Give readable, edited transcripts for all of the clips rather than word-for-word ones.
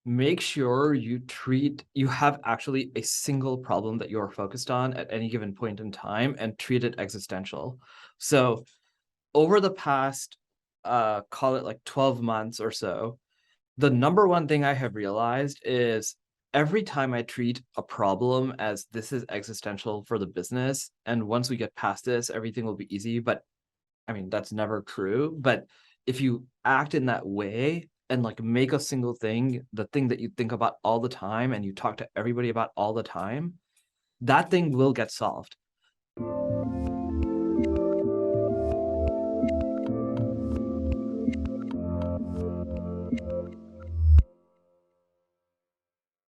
make sure you have actually a single problem that you're focused on at any given point in time and treat it existential. So over the past call it like 12 months or so, the number one thing I have realized is every time I treat a problem as this is existential for the business, and once we get past this, everything will be easy. But I mean, that's never true. But if you act in that way and like make a single thing, the thing that you think about all the time and you talk to everybody about all the time, that thing will get solved.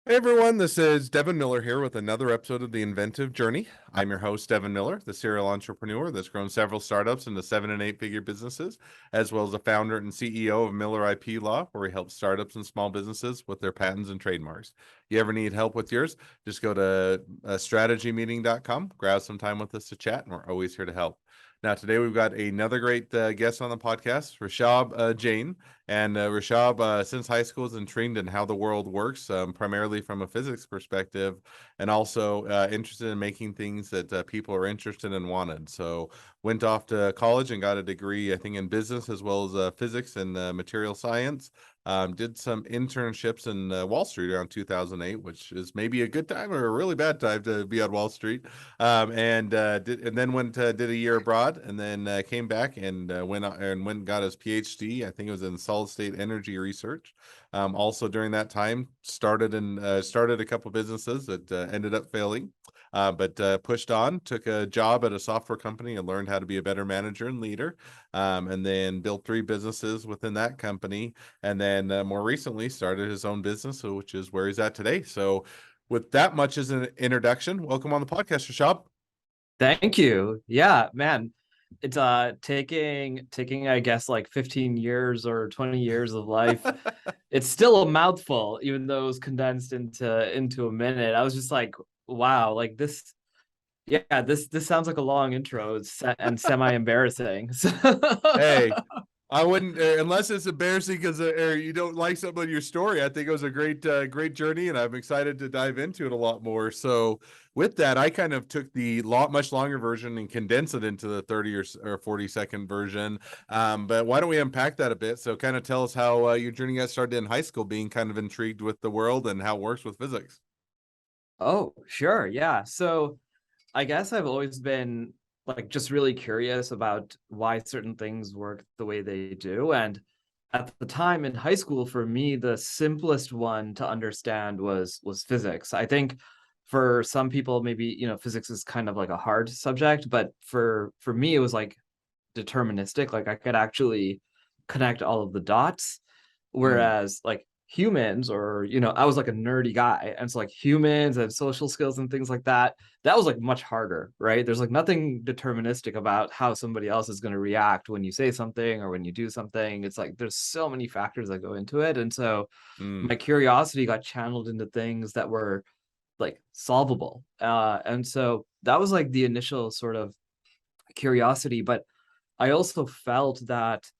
Hey everyone, this is Devin Miller here with another episode of The Inventive Journey. I'm your host, Devin Miller, the serial entrepreneur that's grown several startups into 7 and 8 figure businesses, as well as the founder and CEO of Miller IP Law, where we help startups and small businesses with their patents and trademarks. You ever need help with yours? Just go to strategymeeting.com, grab some time with us to chat, and we're always here to help. Now, today we've got another great guest on the podcast, Rishabh Jain. And Rishabh, since high school, is intrigued in how the world works, primarily from a physics perspective, and also interested in making things that people are interested in and wanted. So went off to college and got a degree, I think, in business as well as physics and material science. Did some internships in Wall Street around 2008, which is maybe a good time or a really bad time to be on Wall Street. And then did a year abroad, and then came back and went and got his PhD. I think it was in solid state energy research. Also during that time, started a couple businesses that ended up failing. But pushed on, took a job at a software company and learned how to be a better manager and leader. And then built 3 businesses within that company. And then more recently started his own business, which is where he's at today. So with that much as an introduction, welcome on the podcast, Rishabh. Thank you. Yeah, man. It's taking I guess like 15 years or 20 years of life. It's still a mouthful, even though it was condensed into a minute. I was just like, wow, like this, yeah, this sounds like a long intro. And semi embarrassing. So Hey, I wouldn't unless it's embarrassing because or you don't like something in your story. I think it was a great journey, and I'm excited to dive into it a lot more. So, with that, I kind of took the much longer version and condensed it into the 30 or 40-second version. But why don't we unpack that a bit? So, kind of tell us how your journey got started in high school, being kind of intrigued with the world and how it works with physics. oh, sure, yeah. So I guess I've always been like just really curious about why certain things work the way they do. And at the time in high school, for me, the simplest one to understand was physics. I think for some people, maybe, physics is kind of like a hard subject, but for me, it was like deterministic. Like I could actually connect all of the dots. Mm, Whereas like humans, or I was like a nerdy guy, and so like humans and social skills and things like that was like much harder, right? There's like nothing deterministic about how somebody else is going to react when you say something or when you do something. It's like there's so many factors that go into it. And so mm, my curiosity got channeled into things that were like solvable. And so that was like the initial sort of curiosity. But I also felt that,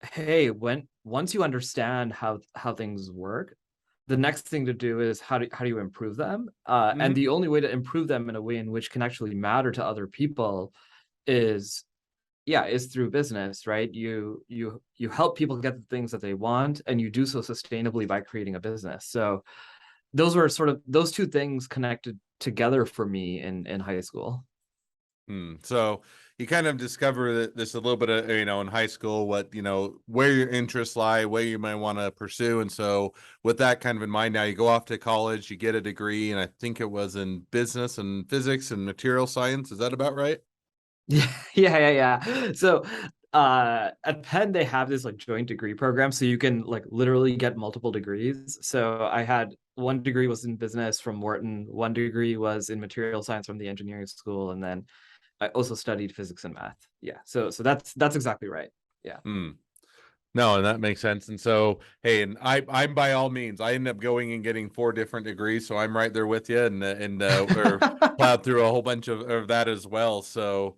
hey, when once you understand how things work, the next thing to do is how do you improve them? And mm-hmm. the only way to improve them in a way in which can actually matter to other people is, yeah, is through business, right? You help people get the things that they want, and you do so sustainably by creating a business. So those were sort of those two things connected together for me in high school. So you kind of discover this a little bit of, in high school, what, where your interests lie, where you might want to pursue. And so with that kind of in mind, now you go off to college, you get a degree, and I think it was in business and physics and material science. Is that about right? Yeah, yeah. So at Penn they have this like joint degree program, so you can like literally get multiple degrees. So I had one degree was in business from Wharton, one degree was in material science from the engineering school, and then I also studied physics and math. Yeah. So that's exactly right. Yeah. Hmm. No, and that makes sense. And so, hey, and I'm by all means, I ended up going and getting 4 different degrees, so I'm right there with you, and or plowed through a whole bunch of that as well. So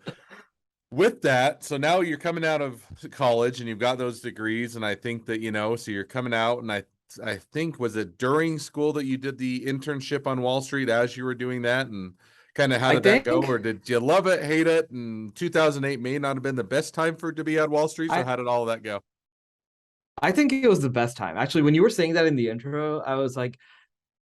with that, so now you're coming out of college and you've got those degrees, and I think that, so you're coming out, and I I think, was it during school that you did the internship on Wall Street as you were doing that? And kind of how I did that go? think Or did you love it, hate it? And 2008 may not have been the best time for it to be at Wall Street. So I how did all of that go? I think it was the best time. Actually, when you were saying that in the intro, I was like,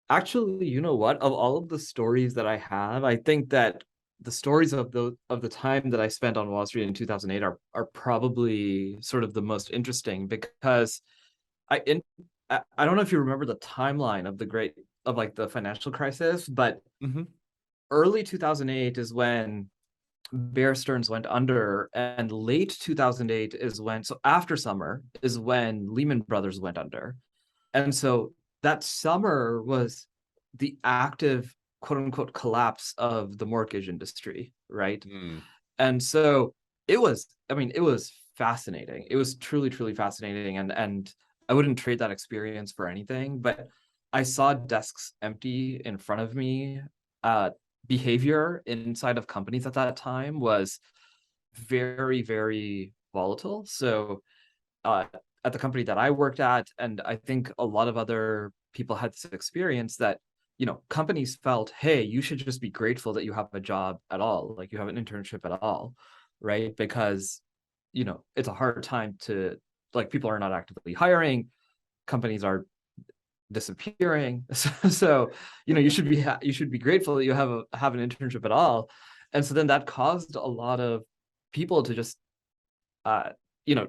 actually, you know what? Of all of the stories that I have, I think that the stories of the time that I spent on Wall Street in 2008 are probably sort of the most interesting because I in I don't know if you remember the timeline of like the financial crisis, but Mm-hmm. early 2008 is when Bear Stearns went under, and late 2008 is when, so after summer is when Lehman Brothers went under. And so that summer was the active quote unquote collapse of the mortgage industry, right? Mm. And so it was, I mean, it was fascinating. It was truly, truly fascinating. And I wouldn't trade that experience for anything, but I saw desks empty in front of me. Behavior inside of companies at that time was very, very volatile. So uh, at the company that I worked at, and I think a lot of other people had this experience that, companies felt, hey, you should just be grateful that you have a job at all, like you have an internship at all, right? Because, it's a hard time to, like, people are not actively hiring, companies are disappearing. So, you should be grateful that you have an internship at all. And so then that caused a lot of people to just, uh, you know,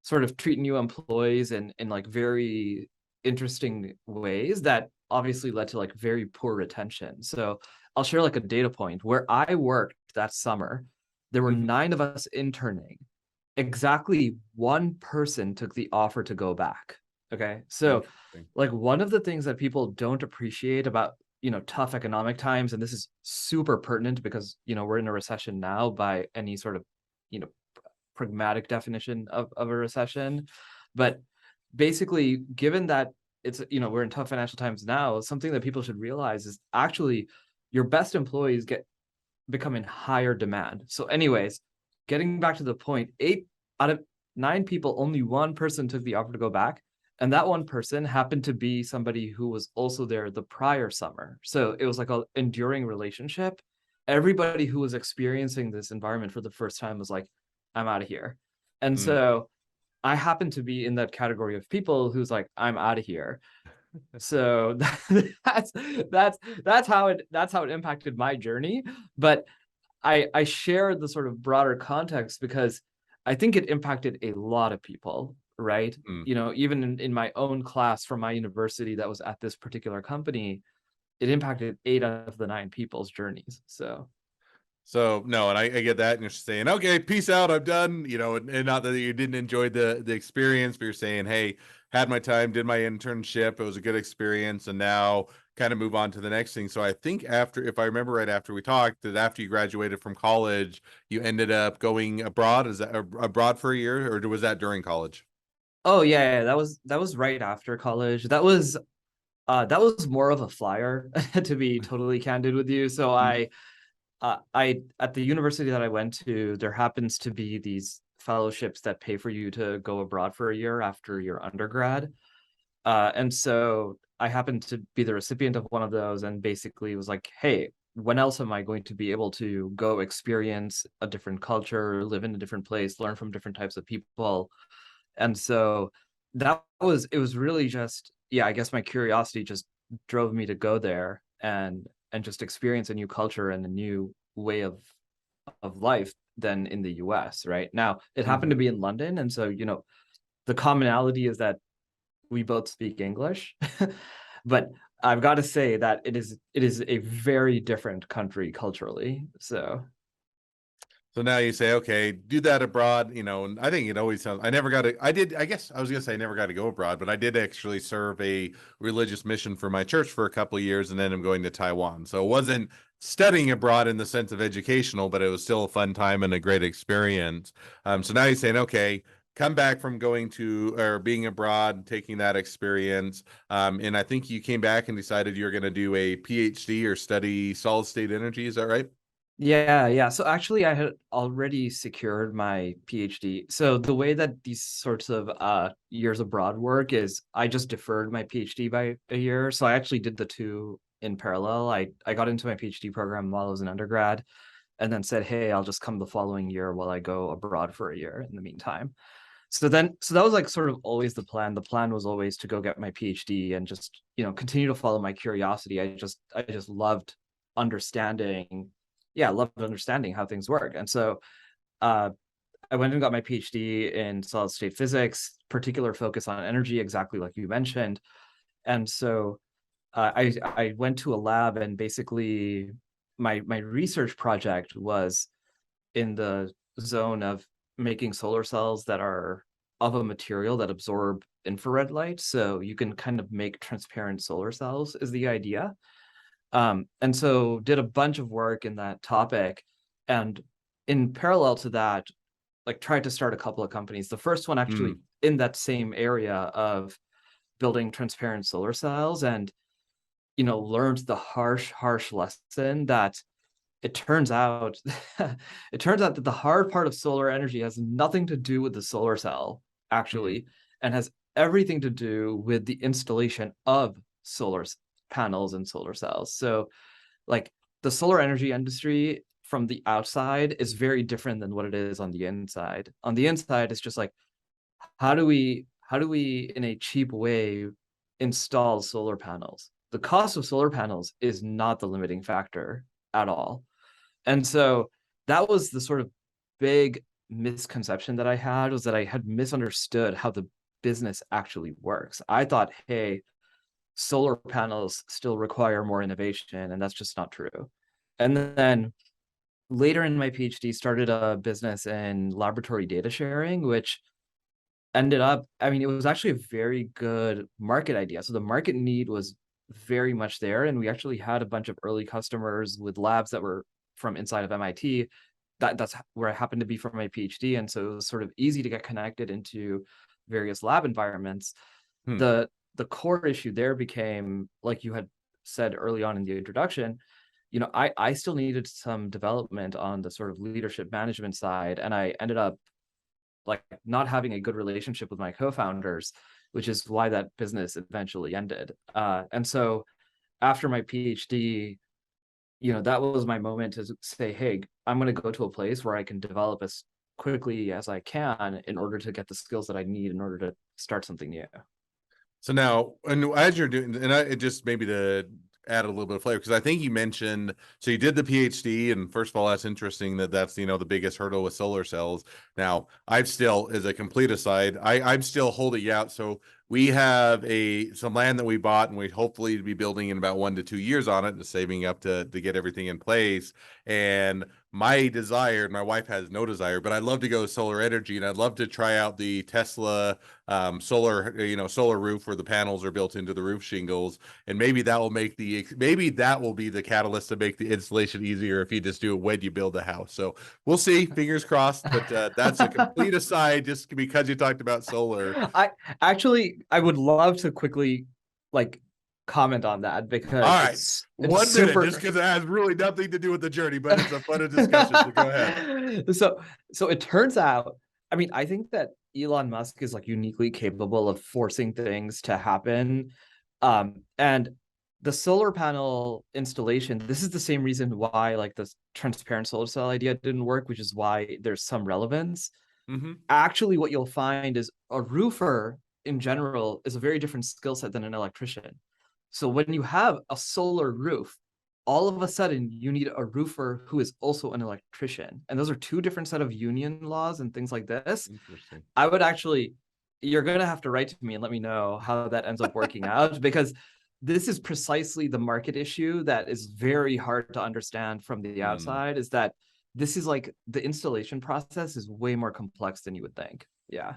sort of treat new employees in like very interesting ways that obviously led to like very poor retention. So I'll share like a data point where I worked that summer. There were Mm-hmm. 9 of us interning. Exactly one person took the offer to go back. Okay. So Interesting. like one of the things that people don't appreciate about, tough economic times, and this is super pertinent because, we're in a recession now by any sort of, you know, pragmatic definition of a recession. But basically, given that we're in tough financial times now, something that people should realize is actually your best employees become in higher demand. So, anyways, getting back to the point, 8 out of 9 people, only one person took the offer to go back. And that one person happened to be somebody who was also there the prior summer. So it was like an enduring relationship. Everybody who was experiencing this environment for the first time was like, I'm out of here. And Mm. so I happen to be in that category of people who's like, I'm out of here. So that's that's how it impacted my journey. But I share the sort of broader context because I think it impacted a lot of people, right? Mm. Even in my own class from my university that was at this particular company, it impacted 8 out of the 9 people's journeys. So no, and I get that, and you're saying, okay, peace out, I'm done. And not that you didn't enjoy the experience, but you're saying, hey, had my time, did my internship, it was a good experience, and now kind of move on to the next thing. So I think after, if I remember right, after we talked, that after you graduated from college, you ended up going abroad. Is that abroad for a year, or was that during college? Oh yeah, that was right after college. That was more of a flyer, to be totally candid with you. So Mhm. I at the university that I went to, there happens to be these fellowships that pay for you to go abroad for a year after your undergrad. And so I happened to be the recipient of one of those, and basically was like, hey, when else am I going to be able to go experience a different culture, live in a different place, learn from different types of people? And so it was really just, yeah, I guess my curiosity just drove me to go there and just experience a new culture and a new way of life than in the US, right? Now, it happened Mhm. to be in London, and so, the commonality is that we both speak English. But I've got to say that it is a very different country culturally. So So now you say, okay, do that abroad, and I think it always sounds, I never got to, I did, I guess I was going to say I never got to go abroad, but I did actually serve a religious mission for my church for a couple of years, and then I'm going to Taiwan. So it wasn't studying abroad in the sense of educational, but it was still a fun time and a great experience. So now you're saying, okay, come back from going to or being abroad, taking that experience. And I think you came back and decided you're going to do a PhD or study solid state energy. Is that right? Yeah. So actually, I had already secured my PhD. So the way that these sorts of years abroad work is I just deferred my PhD by a year. So I actually did the two in parallel. I got into my PhD program while I was an undergrad, and then said, "Hey, I'll just come the following year while I go abroad for a year in the meantime." So that was like sort of always the plan. The plan was always to go get my PhD and just, continue to follow my curiosity. I just loved understanding, yeah, I loved understanding how things work. And so uh I went and got my PhD in solid state physics, particular focus on energy, exactly like you mentioned. And so I went to a lab, and basically my research project was in the zone of making solar cells that are of a material that absorb infrared light. So you can kind of make transparent solar cells is the idea. And so did a bunch of work in that topic. And in parallel to that, like tried to start a couple of companies. The first one actually Mm, in that same area of building transparent solar cells, and learned the harsh lesson that it turns out it turns out that the hard part of solar energy has nothing to do with the solar cell, mm, actually, and has everything to do with the installation of solar panels and solar cells. So like the solar energy industry from the outside is very different than what it is on the inside. On the inside, it's just like, how do we in a cheap way install solar panels? The cost of solar panels is not the limiting factor at all. And so that was the sort of big misconception that I had, was that I had misunderstood how the business actually works. I thought, hey, solar panels still require more innovation, and that's just not true. And then later in my PhD, started a business in laboratory data sharing, which ended up, I mean, it was actually a very good market idea. So the market need was very much there. And we actually had a bunch of early customers with labs that were from inside of MIT. That's where I happened to be for my PhD. And so it was sort of easy to get connected into various lab environments. hmm. The core issue there became, like you had said early on in the introduction, I still needed some development on the sort of leadership management side. And I ended up like not having a good relationship with my co-founders, which is why that business eventually ended. And so after my PhD, that was my moment to say, hey, I'm going to go to a place where I can develop as quickly as I can in order to get the skills that I need in order to start something new. So now, and as you're doing, and I just maybe to add a little bit of flavor, because I think you mentioned, so you did the PhD, and first of all, that's interesting that that's the biggest hurdle with solar cells. Now, I've still, as a complete aside, I'm still holding out. So we have some land that we bought, and we hopefully be building in about 1 to 2 years on it, and saving up to get everything in place. And my desire, my wife has no desire, but I'd love to go solar energy, and I'd love to try out the Tesla solar roof where the panels are built into the roof shingles, and maybe that will be the catalyst to make the installation easier if you just do it when you build a house. So we'll see, fingers crossed. But that's a complete aside, just because you talked about solar. I would love to quickly like comment on that All because right, it's 1 minute, just super. because it has really nothing to do with the journey, but it's a fun discussion. So go ahead. so so it turns out, I mean, I think that Elon Musk is like uniquely capable of forcing things to happen. And the solar panel installation, this is the same reason why like the transparent solar cell idea didn't work, which is why there's some relevance. Mm-hmm. Actually, what you'll find is a roofer in general is a very different skill set than an electrician. So when you have a solar roof, all of a sudden you need a roofer who is also an electrician. And those are two different set of union laws and things like this. Interesting. I would actually, you're going to have to write to me and let me know how that ends up working out, because this is precisely the market issue that is very hard to understand from the Hmm. outside, is that this is like the installation process is way more complex than you would think. Yeah.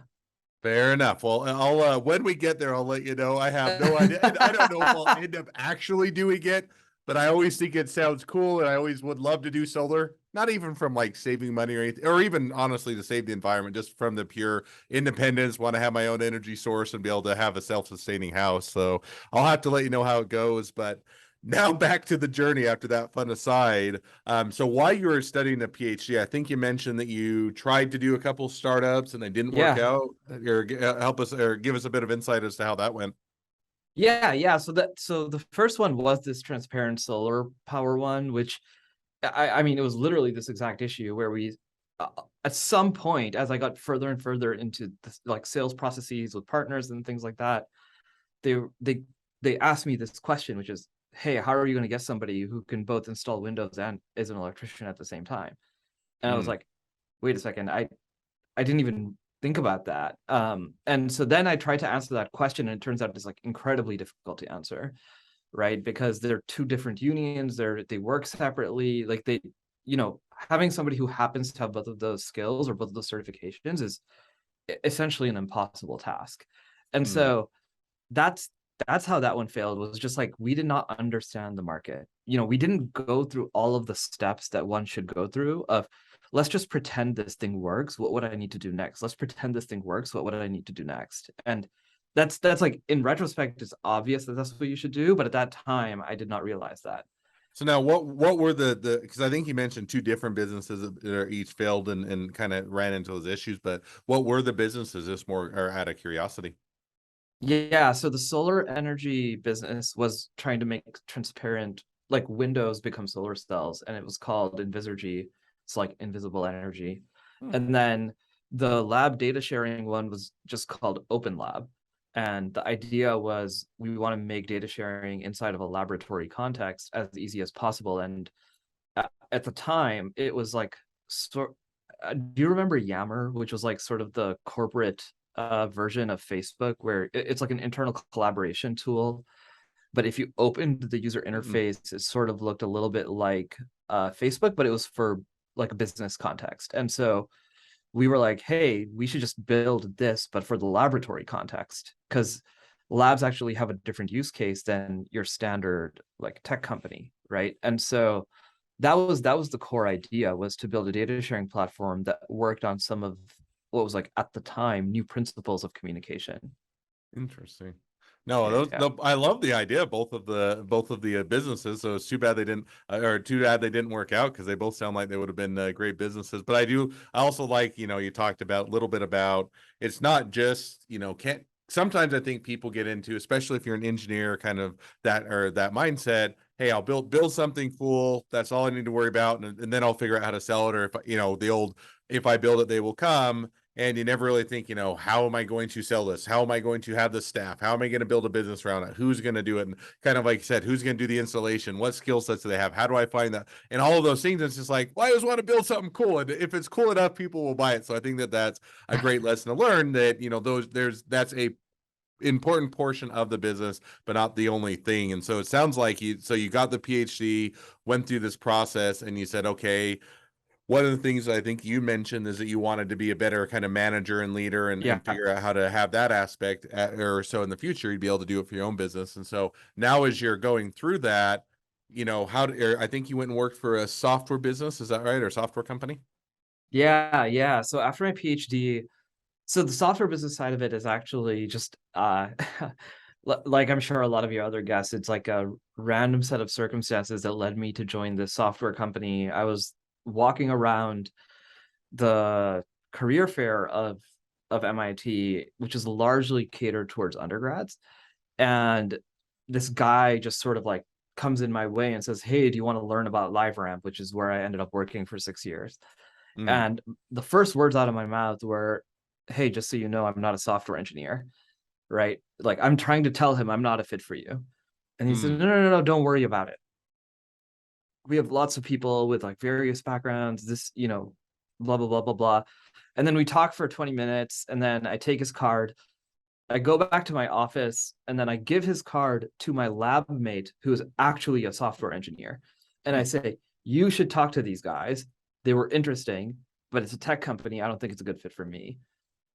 Fair enough. Well, I'll when we get there, I'll let you know. I have no idea. And I don't know if I'll end up actually doing it, but I always think it sounds cool, and I always would love to do solar. Not even from like saving money or anything, or even honestly to save the environment, just from the pure independence, want to have my own energy source and be able to have a self-sustaining house. So I'll have to let you know how it goes. But now back to the journey after that fun aside. So while you were studying the PhD, I think you mentioned that you tried to do a couple startups and they didn't work Yeah. out. Or help us or give us a bit of insight as to how that went. Yeah. So the first one was this transparent solar power one, which I mean, it was literally this exact issue where we, at some point, as I got further and further into this, like sales processes with partners and things like that, they they they asked me this question, which is, hey, how are you going to get somebody who can both install Windows and is an electrician at the same time? And I was Mm, like, wait a second, I didn't even think about that. And so then I tried to answer that question, and it turns out it's like incredibly difficult to answer, right? Because they're two different unions, they work separately. Like having somebody who happens to have both of those skills or both of those certifications is essentially an impossible task. And mm. so that's that's how that one failed, was just like we did not understand the market. We didn't go through all of the steps that one should go through of, let's just pretend this thing works, what would I need to do next? Let's pretend this thing works, what would I need to do next? And that's like, in retrospect, it's obvious that that's what you should do, but at that time I did not realize that. So now what were the because I think you mentioned two different businesses that are each failed and kind of ran into those issues, but what were the businesses? Just more or out of curiosity. Yeah, so the solar energy business was trying to make transparent, like windows become solar cells, and it was called Envisergy. It's like invisible energy. Hmm, And then the lab data sharing one was just called Open Lab. And the idea was we want to make data sharing inside of a laboratory context as easy as possible. And at the time, it was like, do you remember Yammer, which was like sort of the corporate version of Facebook, where it's like an internal collaboration tool, but if you opened the user mm-mm. interface, it sort of looked a little bit like Facebook, but it was for like a business context. And so we were like, hey, we should just build this, but for the laboratory context, because labs actually have a different use case than your standard like tech company, right? And so that was the core idea, was to build a data sharing platform that worked on some of what was, like, at the time, new principles of communication. Interesting. No, Yeah. I love the idea of both of the businesses. So it's too bad they didn't, or too bad they didn't work out because they both sound like they would have been great businesses. But I also like, you talked about a little bit about it's not just, can't. Sometimes I think people get into, especially if you're an engineer, kind of that mindset. Hey, I'll build something cool. That's all I need to worry about, and then I'll figure out how to sell it. Or if the old, if I build it, they will come, and you never really think, how am I going to sell this? How am I going to have the staff? How am I going to build a business around it? Who's going to do it? And kind of like you said, who's going to do the installation? What skill sets do they have? How do I find that? And all of those things. It's just like, well, I just want to build something cool. And if it's cool enough, people will buy it. So I think that that's a great lesson to learn, that, that's a important portion of the business, but not the only thing. And so it sounds like you got the PhD, went through this process, and you said, okay, one of the things I think you mentioned is that you wanted to be a better kind of manager and leader, and Yeah. figure out how to have that aspect, or so in the future you'd be able to do it for your own business. And so now, as you're going through that, I think you went and worked for a software business, is that right? Or software company? Yeah. So after my PhD, so the software business side of it is actually just like, I'm sure a lot of your other guests, it's like a random set of circumstances that led me to join this software company. I was walking around the career fair of MIT, which is largely catered towards undergrads. And this guy just sort of like comes in my way and says, hey, do you want to learn about LiveRamp, which is where I ended up working for 6 years. Mm, And the first words out of my mouth were, hey, just so you know, I'm not a software engineer, right? Like, I'm trying to tell him I'm not a fit for you. And he said, mm, no, don't worry about it. We have lots of people with like various backgrounds, this, blah, blah, blah, blah, blah. And then we talk for 20 minutes, and then I take his card. I go back to my office, and then I give his card to my lab mate, who is actually a software engineer. And I mm, say, you should talk to these guys. They were interesting, but it's a tech company. I don't think it's a good fit for me.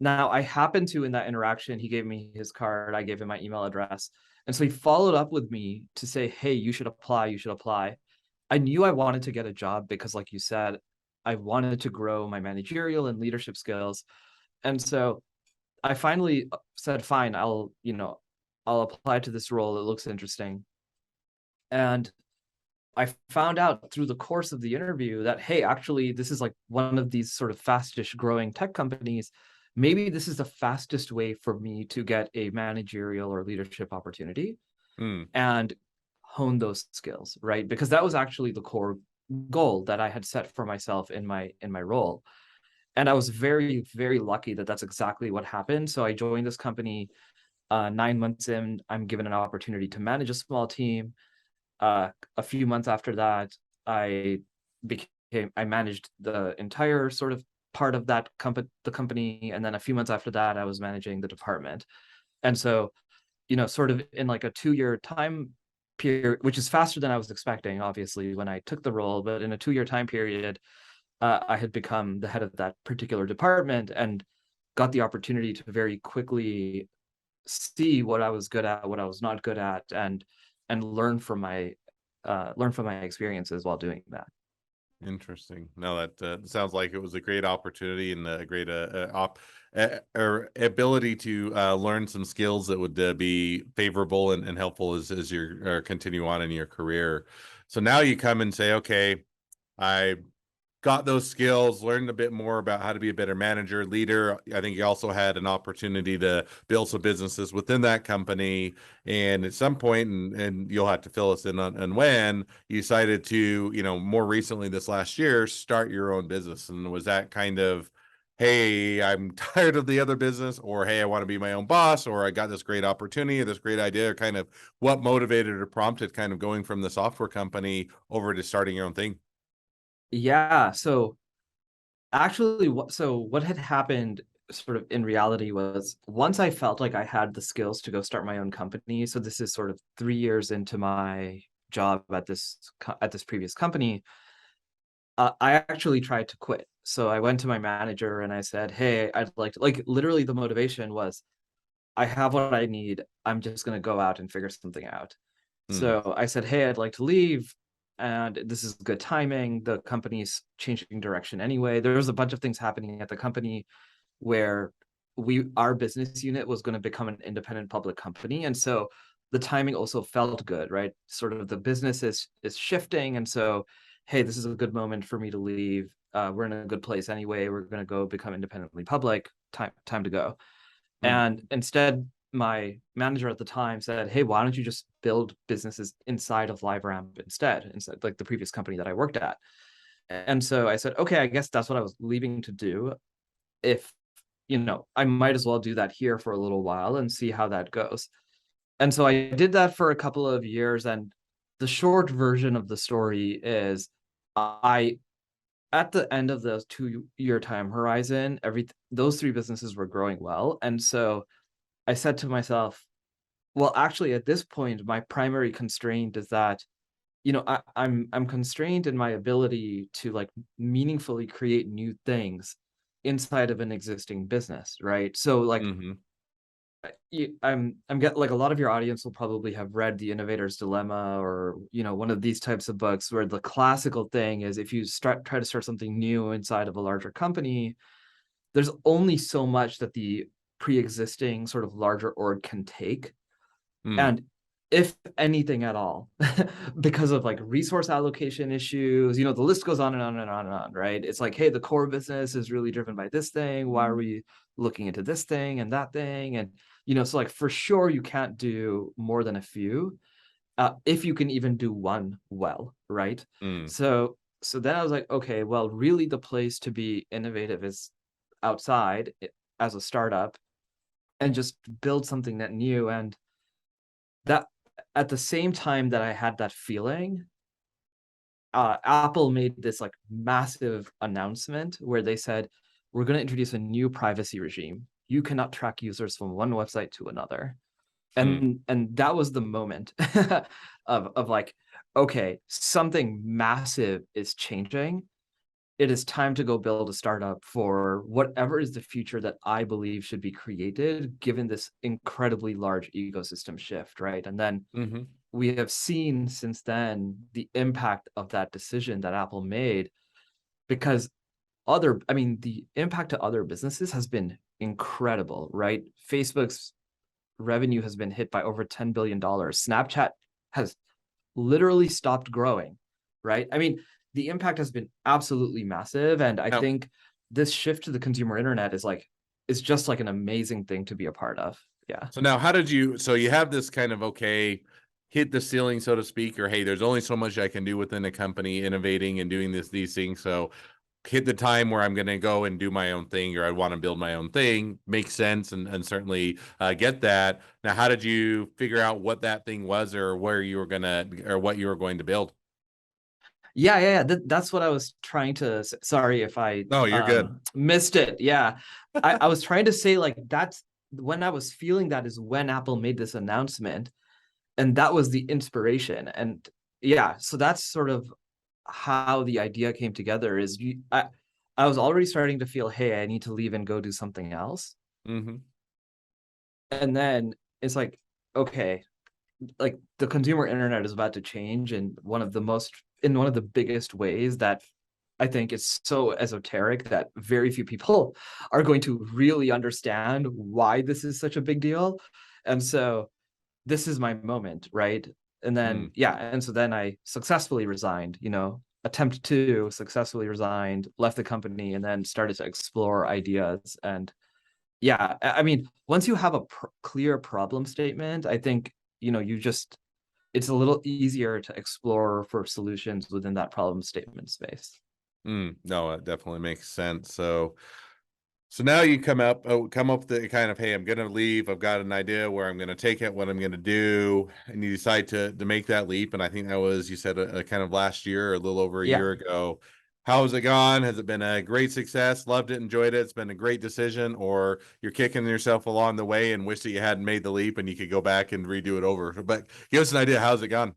Now, I happened to, in that interaction, he gave me his card, I gave him my email address. And so he followed up with me to say, hey, you should apply, you should apply. I knew I wanted to get a job because, like you said, I wanted to grow my managerial and leadership skills. And so I finally said, fine, I'll apply to this role. It looks interesting. And I found out through the course of the interview that, hey, actually, this is like one of these sort of fastest growing tech companies. Maybe this is the fastest way for me to get a managerial or leadership opportunity Mm. and hone those skills, right? Because that was actually the core goal that I had set for myself in my role. And I was very, very lucky that that's exactly what happened. So I joined this company 9 months in. I'm given an opportunity to manage a small team. A few months after that, I I managed the entire sort of part of the company, and then a few months after that, I was managing the department. And so, sort of in like a 2-year time period, which is faster than I was expecting, obviously, when I took the role, but in a 2-year time period, I had become the head of that particular department and got the opportunity to very quickly see what I was good at, what I was not good at, and learn from my experiences while doing that. Interesting. No, that sounds like it was a great opportunity and a great or ability to learn some skills that would be favorable and helpful as you continue on in your career. So now you come and say, okay, I got those skills, learned a bit more about how to be a better manager, leader. I think you also had an opportunity to build some businesses within that company. And at some point, and you'll have to fill us in on when you decided to, more recently this last year, start your own business. And was that kind of, hey, I'm tired of the other business, or hey, I want to be my own boss, or I got this great opportunity or this great idea, or kind of what motivated or prompted kind of going from the software company over to starting your own thing? Yeah. So actually, what had happened sort of in reality was once I felt like I had the skills to go start my own company. So this is sort of 3 years into my job at this previous company. I actually tried to quit. So I went to my manager and I said, "Hey, I'd like to," like, literally the motivation was, I have what I need. I'm just going to go out and figure something out. Hmm. So I said, "Hey, I'd like to leave. And this is good timing. The company's changing direction anyway." There was a bunch of things happening at the company where our business unit was going to become an independent public company. And so the timing also felt good, right? Sort of the business is shifting. And so, hey, this is a good moment for me to leave. We're in a good place anyway. We're going to go become independently public. Time to go. Hmm. And instead, my manager at the time said, "Hey, why don't you just build businesses inside of LiveRamp instead, like the previous company that I worked at?" And so I said, "Okay, I guess that's what I was leaving to do. If, I might as well do that here for a little while and see how that goes." And so I did that for a couple of years. And the short version of the story is, I at the end of the 2-year time horizon, those three businesses were growing well. And so I said to myself, well, actually, at this point, my primary constraint is that, I'm constrained in my ability to like meaningfully create new things inside of an existing business, right? So like, Hmm. I'm get like, a lot of your audience will probably have read The Innovator's Dilemma, or one of these types of books, where the classical thing is, if you try to start something new inside of a larger company, there's only so much that the pre-existing sort of larger org can take. Hmm. And if anything at all, because of like resource allocation issues, the list goes on and on and on and on, right? It's like, hey, the core business is really driven by this thing. Why are we looking into this thing and that thing? And, so like, for sure, you can't do more than a few, if you can even do one well, right? Hmm. So then I was like, okay, well, really the place to be innovative is outside, as a startup, and just build something that new. And that, at the same time that I had that feeling, Apple made this like massive announcement where they said, "We're going to introduce a new privacy regime. You cannot track users from one website to another." Hmm. And that was the moment of like, okay, something massive is changing. It is time to go build a startup for whatever is the future that I believe should be created, given this incredibly large ecosystem shift, right? And then Hmm. we have seen since then the impact of that decision that Apple made, because the impact to other businesses has been incredible, right? Facebook's revenue has been hit by over $10 billion. Snapchat has literally stopped growing, right? I mean, the impact has been absolutely massive, and I Now, think this shift to the consumer internet is just like an amazing thing to be a part of. Yeah. so now how did you, so you have this kind of, okay, hit the ceiling, so to speak, or hey, there's only so much I can do within a company innovating and doing these things. So hit the time where I'm going to go and do my own thing, or I want to build my own thing. Makes sense, and certainly get that. Now, how did you figure out what that thing was, or where you were gonna, or what you were going to build? Yeah. That's what I was trying to sorry if I No, you're good. missed it. Yeah. I was trying to say, like, that's when I was feeling that is when Apple made this announcement, and that was the inspiration. And yeah, so that's sort of how the idea came together. I was already starting to feel, hey, I need to leave and go do something else. Mm-hmm. And then it's like, okay, like the consumer internet is about to change in one of the biggest ways that I think is so esoteric that very few people are going to really understand why this is such a big deal. And so this is my moment, right? And then Mm. yeah, and so then I successfully resigned, attempt to successfully resigned, left the company, and then started to explore ideas. And yeah, I mean, once you have a clear problem statement, I think, you just it's a little easier to explore for solutions within that problem statement space. No, it definitely makes sense. So now you come up with the kind of, hey, I'm going to leave. I've got an idea where I'm going to take it, what I'm going to do, and you decide to make that leap. And I think that was, you said, a kind of last year, or a little over a Yeah. year ago. How has it gone? Has it been a great success? Loved it, enjoyed it. It's been a great decision, or you're kicking yourself along the way and wish that you hadn't made the leap and you could go back and redo it over. But give us an idea. How's it gone?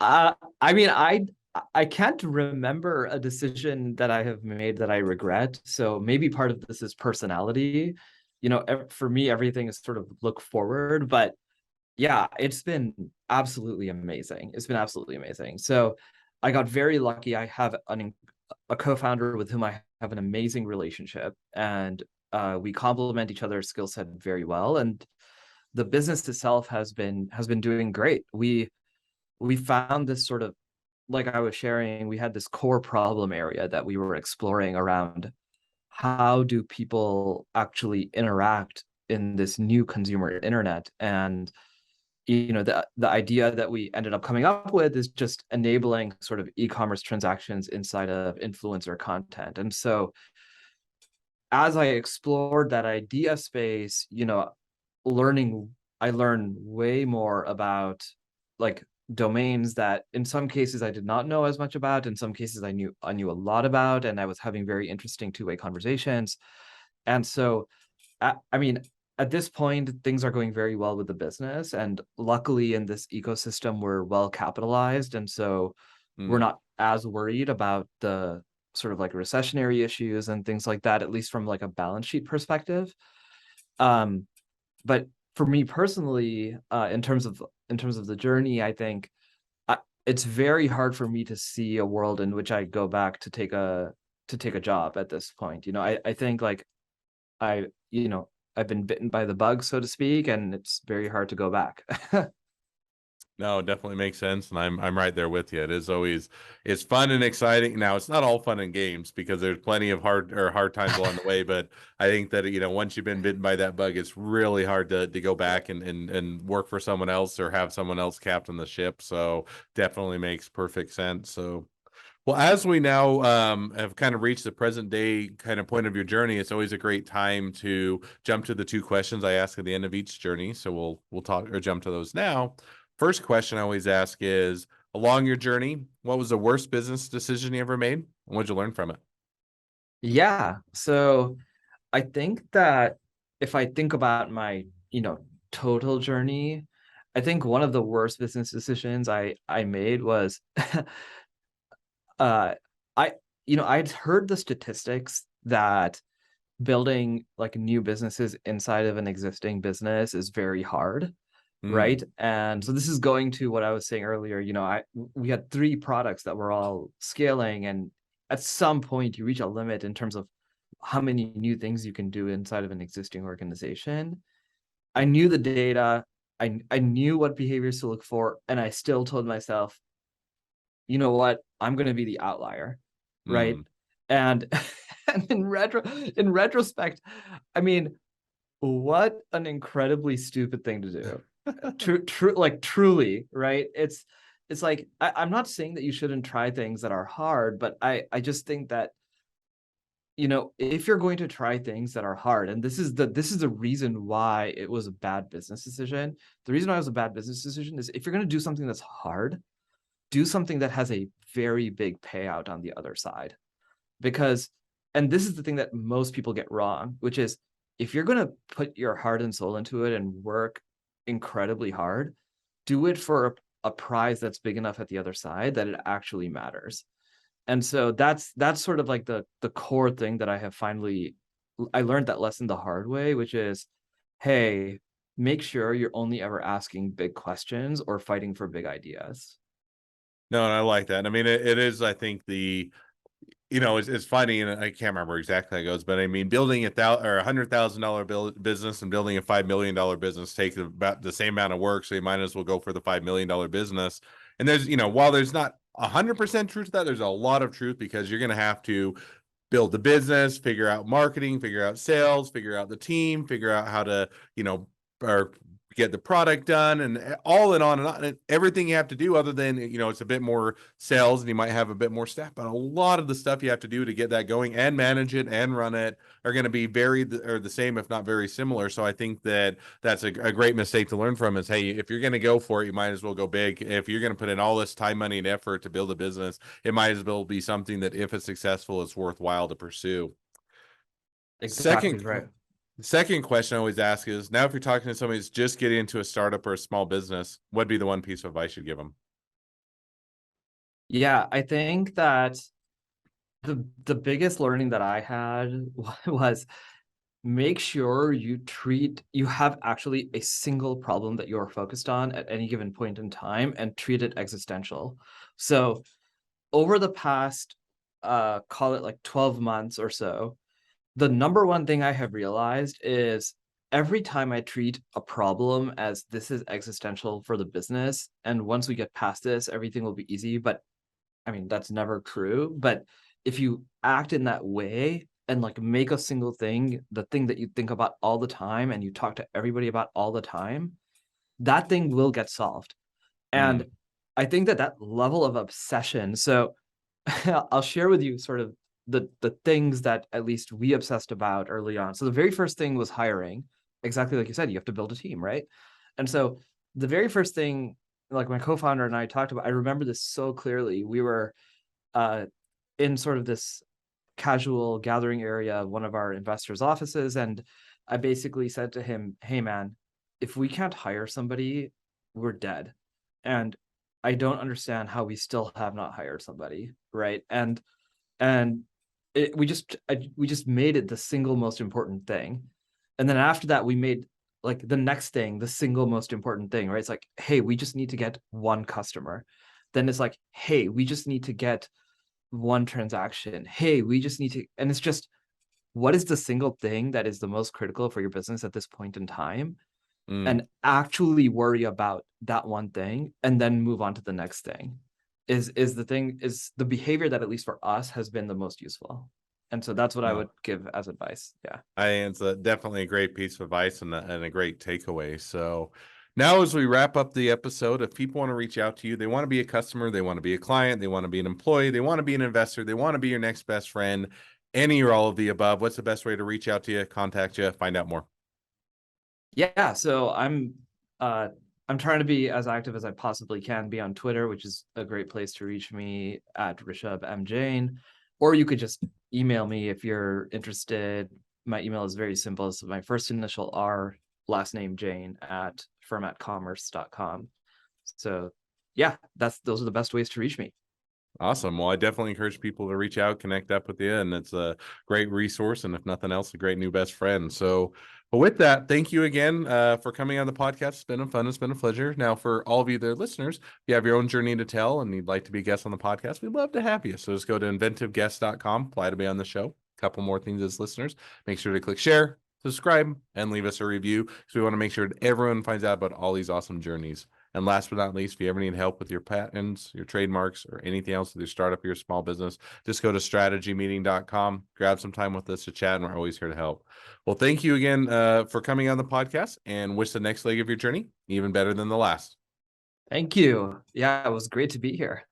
I mean, I can't remember a decision that I have made that I regret. So maybe part of this is personality. For me, everything is sort of look forward, but yeah, it's been absolutely amazing. It's been absolutely amazing. So I got very lucky. I have a co-founder with whom I have an amazing relationship, and we complement each other's skill set very well. And the business itself has been doing great. We found this sort of, like I was sharing, we had this core problem area that we were exploring around how do people actually interact in this new consumer internet. And the idea that we ended up coming up with is just enabling sort of e-commerce transactions inside of influencer content. And so as I explored that idea space, learning I learned way more about, like, domains that in some cases I did not know as much about, in some cases I knew a lot about, and I was having very interesting two-way conversations. And so I mean, at this point, things are going very well with the business, and luckily in this ecosystem, we're well capitalized, and so we're Mm. not as worried about the sort of like recessionary issues and things like that, at least from like a balance sheet perspective. Um, but for me personally, in terms of the journey, I think it's very hard for me to see a world in which I go back to take a job at this point. I think, like, I, I've been bitten by the bug, so to speak, and it's very hard to go back. No, it definitely makes sense, and I'm right there with you. It is always, it's fun and exciting. Now, it's not all fun and games because there's plenty of hard times along the way. But I think that once you've been bitten by that bug, it's really hard to go back and work for someone else or have someone else captain the ship. So definitely makes perfect sense. So well, as we now have kind of reached the present day kind of point of your journey, it's always a great time to jump to the two questions I ask at the end of each journey. So we'll talk or jump to those now. First question I always ask is, along your journey, what was the worst business decision you ever made? And what'd you learn from it? Yeah. So I think that if I think about my, total journey, I think one of the worst business decisions I made was uh I I'd heard the statistics that building like new businesses inside of an existing business is very hard, Mm, right? And so this is going to what I was saying earlier. We had three products that were all scaling, and at some point you reach a limit in terms of how many new things you can do inside of an existing organization. I knew the data. I knew what behaviors to look for, and I still told myself, you know what, I'm going to be the outlier, right? Mm. And and in retrospect, I mean, what an incredibly stupid thing to do. True, like truly, right? It's like I'm not saying that you shouldn't try things that are hard, but I just think that, if you're going to try things that are hard, and this is the reason why it was a bad business decision. The reason why it was a bad business decision is if you're going to do something that's hard, do something that has a very big payout on the other side. Because, and this is the thing that most people get wrong, which is if you're going to put your heart and soul into it and work incredibly hard, do it for a prize that's big enough at the other side that it actually matters. And so that's sort of like the core thing that I learned that lesson the hard way, which is, hey, make sure you're only ever asking big questions or fighting for big ideas. No, and I like that. I mean, it is, I think it's funny, and I can't remember exactly how it goes, but I mean, building $100,000 business and building a $5 million business takes about the same amount of work. So you might as well go for the $5 million business. And while there's not 100% truth to that, there's a lot of truth because you're going to have to build the business, figure out marketing, figure out sales, figure out the team, figure out how to, or get the product done, and all and on and on, and everything you have to do other than, it's a bit more sales and you might have a bit more staff, but a lot of the stuff you have to do to get that going and manage it and run it are going to be or the same, if not very similar. So I think that's a great mistake to learn from is, hey, if you're going to go for it, you might as well go big. If you're going to put in all this time, money, and effort to build a business, it might as well be something that if it's successful, it's worthwhile to pursue. Exactly Second, right. second question I always ask is, now if you're talking to somebody who's just getting into a startup or a small business, what'd be the one piece of advice you'd give them? Yeah, I think that the biggest learning that I had was make sure you have actually a single problem that you're focused on at any given point in time and treat it existential. So over the past call it like 12 months or so, the number one thing I have realized is every time I treat a problem as this is existential for the business, and once we get past this, everything will be easy. But I mean, that's never true. But if you act in that way and like make a single thing, the thing that you think about all the time and you talk to everybody about all the time, that thing will get solved. And Mm. I think that level of obsession. So I'll share with you sort of the things that at least we obsessed about early on. So the very first thing was hiring. Exactly like you said, you have to build a team, right? And so the very first thing, like my co-founder and I talked about, I remember this so clearly. We were uh, in sort of this casual gathering area of one of our investors' offices, and I basically said to him, "Hey, man, if we can't hire somebody, we're dead." And I don't understand how we still have not hired somebody, right? And we just made it the single most important thing, and then after that we made like the next thing the single most important thing, right? It's like, hey, we just need to get one customer. Then it's like, hey, we just need to get one transaction. Hey, we just need to, and it's just, what is the single thing that is the most critical for your business at this point in time, Mm. and actually worry about that one thing and then move on to the next thing is the behavior that, at least for us, has been the most useful. And so that's what I No, would give as advice. Yeah. I think it's definitely a great piece of advice and a great takeaway. So now, as we wrap up the episode, if people want to reach out to you, they want to be a customer, they want to be a client, they want to be an employee, they want to be an investor, they want to be your next best friend, any or all of the above, what's the best way to reach out to you, contact you, find out more? Yeah, so uh I'm trying to be as active as I possibly can be on Twitter, which is a great place to reach me at Rishabh M. Jain. Or you could just email me if you're interested. My email is very simple. It's my first initial R, last name Jain at firmatcommerce.com. So yeah, those are the best ways to reach me. Awesome. Well, I definitely encourage people to reach out, connect up with you, and it's a great resource. And if nothing else, a great new best friend. So, but with that, thank you again for coming on the podcast. It's been fun. It's been a pleasure. Now, for all of you, the listeners, if you have your own journey to tell and you'd like to be a guest on the podcast, we'd love to have you. So just go to inventiveguest.com, apply to be on the show. A couple more things as listeners. Make sure to click share, subscribe, and leave us a review because we want to make sure that everyone finds out about all these awesome journeys. And last but not least, if you ever need help with your patents, your trademarks, or anything else with your startup or your small business, just go to strategymeeting.com, grab some time with us to chat, and we're always here to help. Well, thank you again for coming on the podcast, and wish the next leg of your journey even better than the last. Thank you. Yeah, it was great to be here.